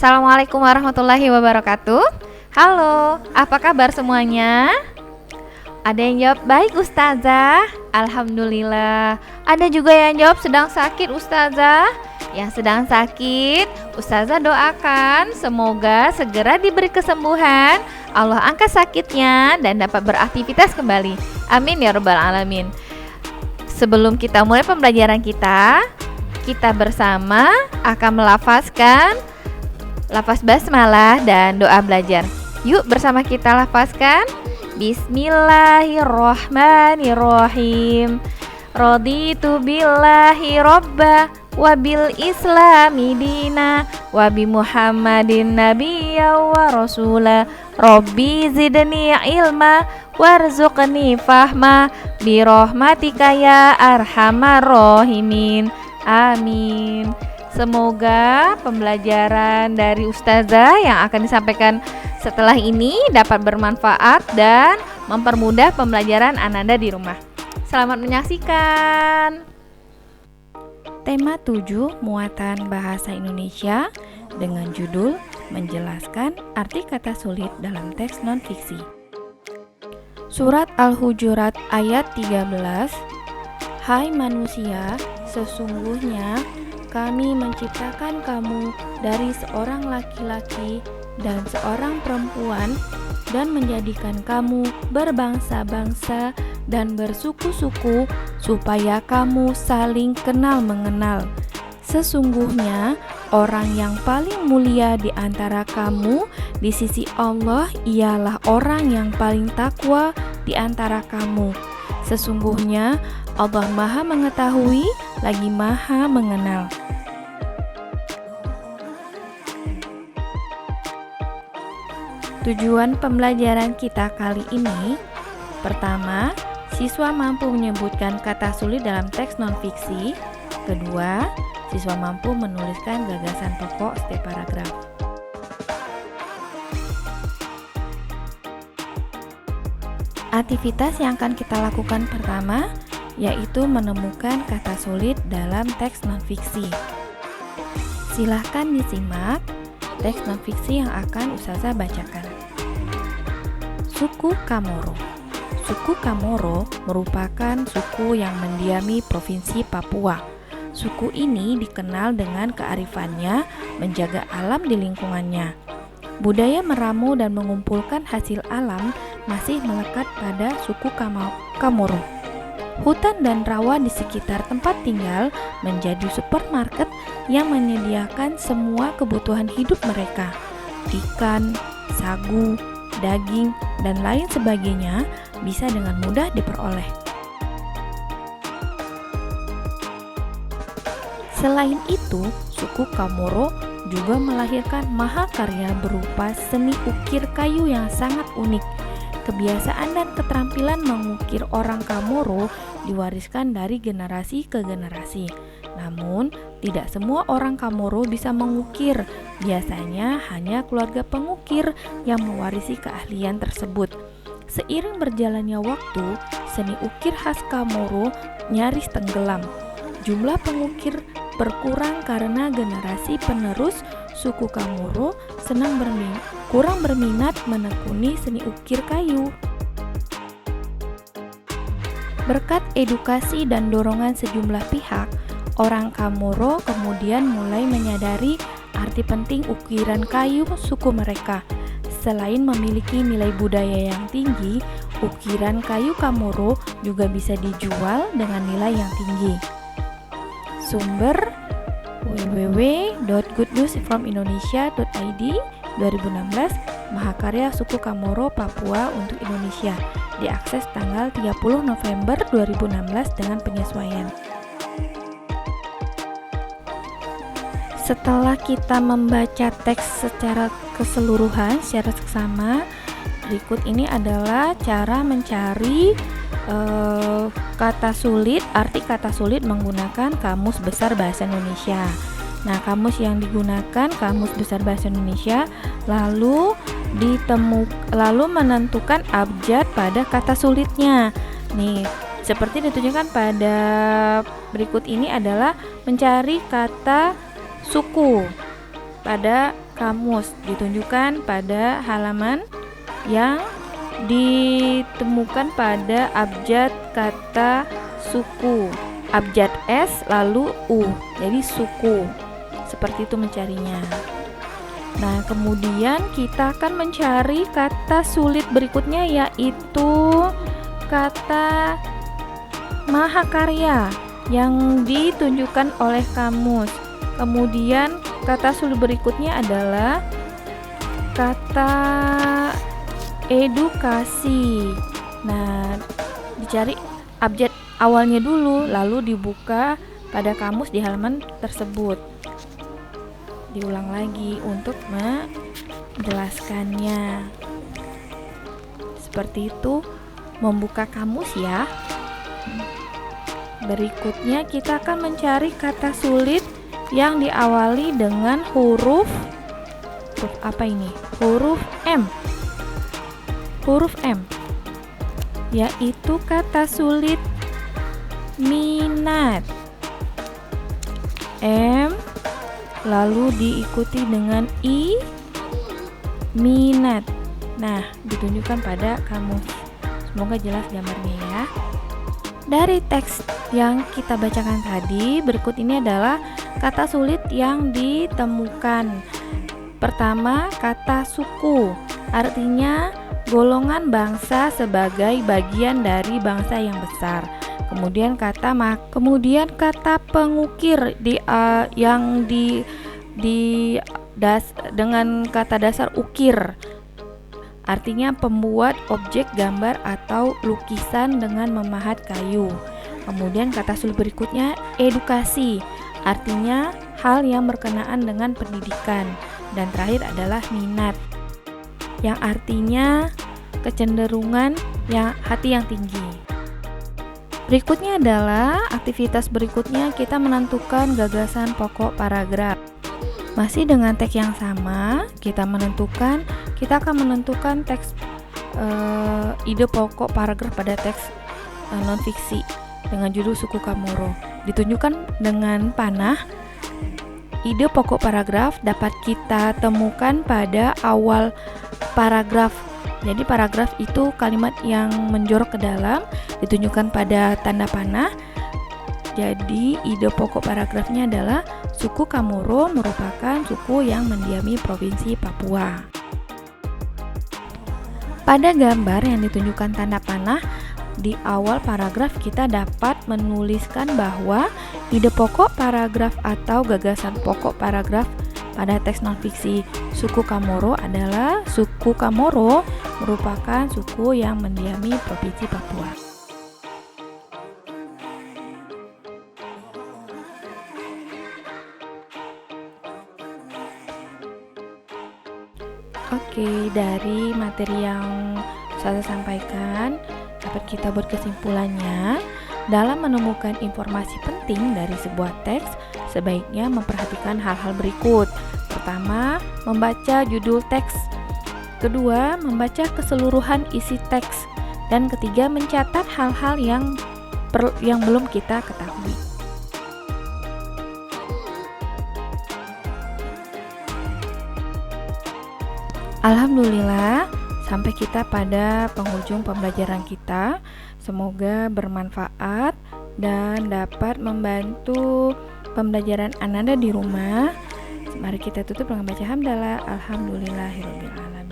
Assalamualaikum warahmatullahi wabarakatuh. Halo, apa kabar semuanya? Ada yang jawab baik Ustazah, Alhamdulillah. Ada juga yang jawab sedang sakit Ustazah. Yang sedang sakit, Ustazah doakan semoga segera diberi kesembuhan, Allah angkat sakitnya dan dapat beraktivitas kembali. Amin ya rabbal alamin. Sebelum kita mulai pembelajaran kita bersama akan melafazkan lafaz basmalah dan doa belajar. Yuk bersama kita lafazkan. Bismillahirrahmanirrahim. Raditu billahi robba wa bil islami dina wa bi muhammadin nabiyya wa rasula. Rabbi zidni ilma warzuqni fahma bi rahmatika ya arhamar rahimin. Amin. Semoga pembelajaran dari Ustazah yang akan disampaikan setelah ini dapat bermanfaat dan mempermudah pembelajaran Ananda di rumah. Selamat menyaksikan. Tema 7 muatan bahasa Indonesia dengan judul menjelaskan arti kata sulit dalam teks non-fiksi. Surat Al-Hujurat ayat 13. Hai manusia, sesungguhnya kami menciptakan kamu dari seorang laki-laki dan seorang perempuan dan menjadikan kamu berbangsa-bangsa dan bersuku-suku supaya kamu saling kenal mengenal. Sesungguhnya orang yang paling mulia di antara kamu di sisi Allah ialah orang yang paling takwa di antara kamu. Sesungguhnya Allah Maha Mengetahui lagi Maha Mengenal. Tujuan pembelajaran kita kali ini, pertama, siswa mampu menyebutkan kata sulit dalam teks non-fiksi. Kedua, siswa mampu menuliskan gagasan pokok setiap paragraf. Aktivitas yang akan kita lakukan pertama yaitu menemukan kata sulit dalam teks non-fiksi. Silahkan disimak teks non-fiksi yang akan Ustazah bacakan. Suku Kamoro. Suku Kamoro merupakan suku yang mendiami Provinsi Papua. Suku ini dikenal dengan kearifannya menjaga alam di lingkungannya. Budaya meramu dan mengumpulkan hasil alam masih melekat pada suku Kamoro. Hutan dan rawa di sekitar tempat tinggal menjadi supermarket yang menyediakan semua kebutuhan hidup mereka. Ikan, sagu, daging, dan lain sebagainya bisa dengan mudah diperoleh. Selain itu, suku Kamoro juga melahirkan mahakarya berupa seni ukir kayu yang sangat unik. Kebiasaan dan keterampilan mengukir orang Kamoro diwariskan dari generasi ke generasi. Namun, tidak semua orang Kamoro bisa mengukir. Biasanya hanya keluarga pengukir yang mewarisi keahlian tersebut. Seiring berjalannya waktu, seni ukir khas Kamoro nyaris tenggelam. Jumlah pengukir berkurang karena generasi penerus suku Kamoro kurang berminat menekuni seni ukir kayu. Berkat edukasi dan dorongan sejumlah pihak, orang Kamoro kemudian mulai menyadari arti penting ukiran kayu suku mereka. Selain memiliki nilai budaya yang tinggi, ukiran kayu Kamoro juga bisa dijual dengan nilai yang tinggi. Sumber www.goodnewsfromindonesia.id 2016 Mahakarya Suku Kamoro Papua untuk Indonesia, diakses tanggal 30 November 2016 dengan penyesuaian. Setelah kita membaca teks secara keseluruhan, secara seksama, berikut ini adalah cara mencari kata sulit, arti kata sulit menggunakan Kamus Besar Bahasa Indonesia. Nah, kamus yang digunakan Kamus Besar Bahasa Indonesia, lalu menentukan abjad pada kata sulitnya. Nih, seperti ditunjukkan pada berikut ini adalah mencari kata suku pada kamus, ditunjukkan pada halaman yang ditemukan pada abjad kata suku, abjad S lalu U, jadi suku. Seperti itu mencarinya. Nah, kemudian kita akan mencari kata sulit berikutnya, yaitu kata mahakarya yang ditunjukkan oleh kamus. Kemudian kata sulit berikutnya adalah kata edukasi. Nah, dicari abjad awalnya dulu, lalu dibuka pada kamus di halaman tersebut. Diulang lagi untuk menjelaskannya. Seperti itu membuka kamus ya. Berikutnya kita akan mencari kata sulit yang diawali dengan huruf apa ini? Huruf M. Huruf M, yaitu kata sulit minat. M lalu diikuti dengan I, minat. Nah, ditunjukkan pada kamus. Semoga jelas gambarnya ya. Dari teks yang kita bacakan tadi, berikut ini adalah kata sulit yang ditemukan. Pertama, kata suku, artinya golongan bangsa sebagai bagian dari bangsa yang besar. Kemudian kata pengukir dengan kata dasar ukir, artinya pembuat objek gambar atau lukisan dengan memahat kayu. Kemudian kata sulit berikutnya edukasi, artinya hal yang berkenaan dengan pendidikan. Dan terakhir adalah minat, yang artinya kecenderungan hati yang tinggi. Berikutnya adalah aktivitas berikutnya, kita menentukan gagasan pokok paragraf. Masih dengan teks yang sama, kita akan menentukan teks ide pokok paragraf pada teks non-fiksi dengan judul Suku Kamoro. Ditunjukkan dengan panah. Ide pokok paragraf dapat kita temukan pada awal paragraf. Jadi paragraf itu kalimat yang menjorok ke dalam, ditunjukkan pada tanda panah. Jadi ide pokok paragrafnya adalah suku Kamoro merupakan suku yang mendiami provinsi Papua. Pada gambar yang ditunjukkan tanda panah, di awal paragraf kita dapat menuliskan bahwa ide pokok paragraf atau gagasan pokok paragraf pada teks non-fiksi suku Kamoro adalah suku Kamoro merupakan suku yang mendiami provinsi Papua. Oke, dari materi yang saya sampaikan dapat kita buat kesimpulannya. Dalam menemukan informasi penting dari sebuah teks, sebaiknya memperhatikan hal-hal berikut. Pertama, membaca judul teks. Kedua, membaca keseluruhan isi teks. Dan ketiga, mencatat hal-hal yang belum kita ketahui. Alhamdulillah, sampai kita pada penghujung pembelajaran kita. Semoga bermanfaat dan dapat membantu pembelajaran Ananda di rumah. Mari kita tutup dengan baca hamdalah. Alhamdulillahirabbil alamin.